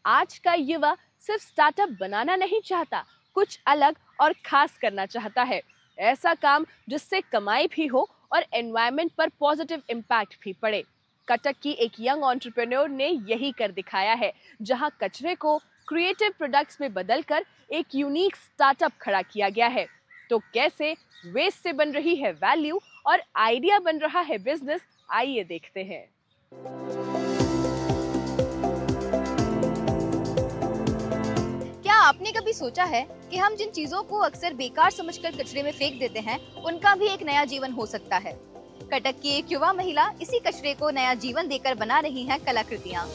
आज का युवा सिर्फ स्टार्टअप बनाना नहीं चाहता, कुछ अलग और खास करना चाहता है। ऐसा काम जिससे कमाई भी हो और एनवायरनमेंट पर पॉजिटिव इम्पैक्ट भी पड़े। कटक की एक यंग एंटरप्रेन्योर ने यही कर दिखाया है, जहां कचरे को क्रिएटिव प्रोडक्ट्स में बदलकर एक यूनिक स्टार्टअप खड़ा किया गया है। तो कैसे वेस्ट से बन रही है वैल्यू और आइडिया बन रहा है बिजनेस, आइए देखते हैं। क्या आपने कभी सोचा है कि हम जिन चीजों को अक्सर बेकार समझकर कचरे में फेंक देते हैं, उनका भी एक नया जीवन हो सकता है। कटक की एक युवा महिला इसी कचरे को नया जीवन देकर बना रही हैं कलाकृतियां।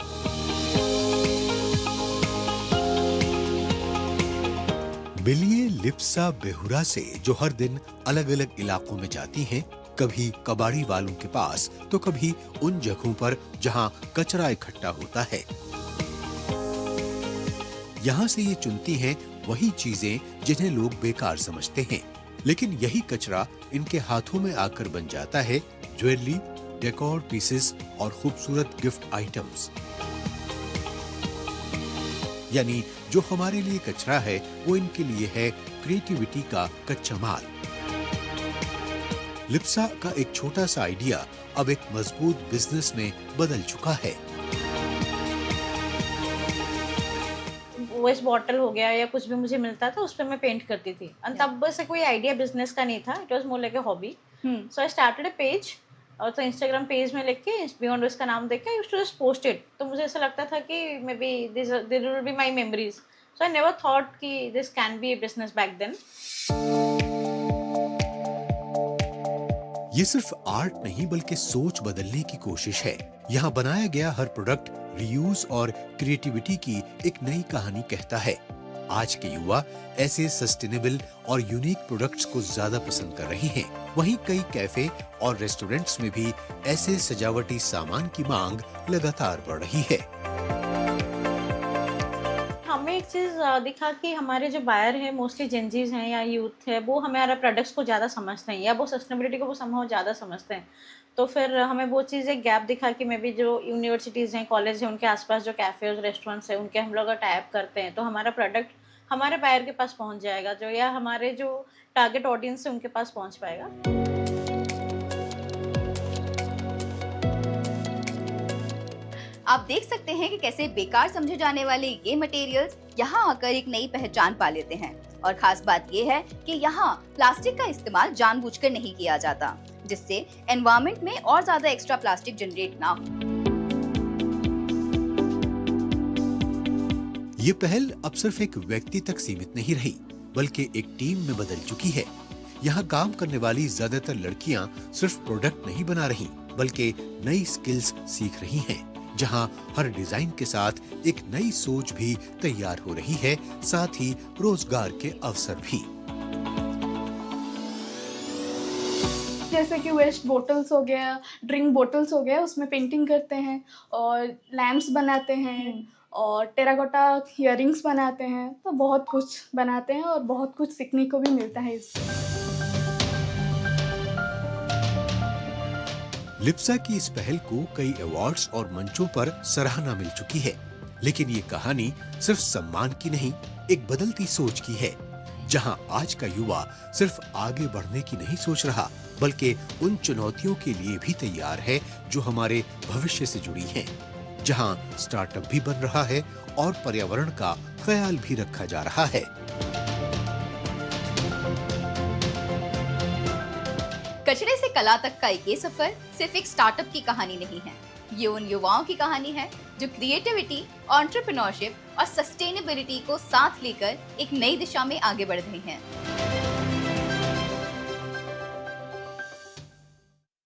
मिलिए लिप्सा बेहुरा से, जो हर दिन अलग अलग इलाकों में जाती हैं, कभी कबाड़ी वालों के पास तो कभी उन जगहों पर जहां कचरा इकट्ठा होता है। यहाँ से ये चुनती हैं वही चीजें जिन्हें लोग बेकार समझते हैं, लेकिन यही कचरा इनके हाथों में आकर बन जाता है ज्वेलरी, डेकोर पीसेस और खूबसूरत गिफ्ट आइटम्स। यानी जो हमारे लिए कचरा है वो इनके लिए है क्रिएटिविटी का कच्चा माल। लिप्सा का एक छोटा सा आइडिया अब एक मजबूत बिजनेस में बदल चुका है। वेस्ट बॉटल हो गया या कुछ भी मुझे मिलता था उस पर मैं पेंट करती थी। और तब से कोई आइडिया बिजनेस का नहीं था, it was more like a hobby. So I started a page, और तो इंस्टाग्राम पेज में लिख के बियॉन्ड इसका नाम देख के I used to just post it. तो मुझे ऐसा लगता था कि maybe this will be my memories. So I never thought कि this can be a business back then. ये सिर्फ आर्ट नहीं बल्कि सोच बदलने की कोशिश है। यहाँ बनाया गया हर प्रोडक्ट रीयूज और क्रिएटिविटी की एक नई कहानी कहता है। आज के युवा ऐसे सस्टेनेबल और यूनिक प्रोडक्ट्स को ज्यादा पसंद कर रहे हैं। वहीं कई कैफे और रेस्टोरेंट्स में भी ऐसे सजावटी सामान की मांग लगातार बढ़ रही है। हमें एक चीज़ दिखा कि हमारे जो बायर हैं मोस्टली जेंजीज हैं या यूथ है, वो हमारा प्रोडक्ट्स को ज़्यादा समझते हैं या वो सस्टेनेबिलिटी को वो समहाउ ज़्यादा समझते हैं। तो फिर हमें वो चीज़ एक गैप दिखा कि मे बी जो यूनिवर्सिटीज़ हैं, कॉलेज हैं, उनके आसपास जो कैफ़े रेस्टोरेंट्स हैं, उनके हम लोग अगर टाइप करते हैं तो हमारा प्रोडक्ट हमारे बायर के पास पहुंच जाएगा, जो या हमारे जो टारगेट ऑडियंस है उनके पास पहुंच पाएगा। आप देख सकते हैं कि कैसे बेकार समझे जाने वाले ये मटेरियल्स यहाँ आकर एक नई पहचान पा लेते हैं। और खास बात ये है कि यहाँ प्लास्टिक का इस्तेमाल जानबूझकर नहीं किया जाता, जिससे एनवायरनमेंट में और ज्यादा एक्स्ट्रा प्लास्टिक जनरेट ना हो। ये पहल अब सिर्फ एक व्यक्ति तक सीमित नहीं रही, बल्कि एक टीम में बदल चुकी है। यहाँ काम करने वाली ज्यादातर लड़कियां सिर्फ प्रोडक्ट नहीं बना रही, बल्कि नई स्किल्स सीख रही हैं। जहाँ हर डिजाइन के साथ एक नई सोच भी तैयार हो रही है, साथ ही रोजगार के अवसर भी। जैसे कि वेस्ट बोटल्स हो गया, ड्रिंक बोटल्स हो गया, उसमें पेंटिंग करते हैं और लैम्प्स बनाते हैं और टेराकोटा इयररिंग्स बनाते हैं। तो बहुत कुछ बनाते हैं और बहुत कुछ सीखने को भी मिलता है इससे। लिप्सा की इस पहल को कई अवार्ड्स और मंचों पर सराहना मिल चुकी है, लेकिन ये कहानी सिर्फ सम्मान की नहीं, एक बदलती सोच की है। जहां आज का युवा सिर्फ आगे बढ़ने की नहीं सोच रहा, बल्कि उन चुनौतियों के लिए भी तैयार है जो हमारे भविष्य से जुड़ी हैं। जहां स्टार्टअप भी बन रहा है और पर्यावरण का ख्याल भी रखा जा रहा है। कचरे से कला तक का ये सफर सिर्फ एक स्टार्टअप की कहानी नहीं है, ये उन युवाओं की कहानी है जो क्रिएटिविटी, एंटरप्रेन्योरशिप और सस्टेनेबिलिटी को साथ लेकर एक नई दिशा में आगे बढ़ रहे हैं।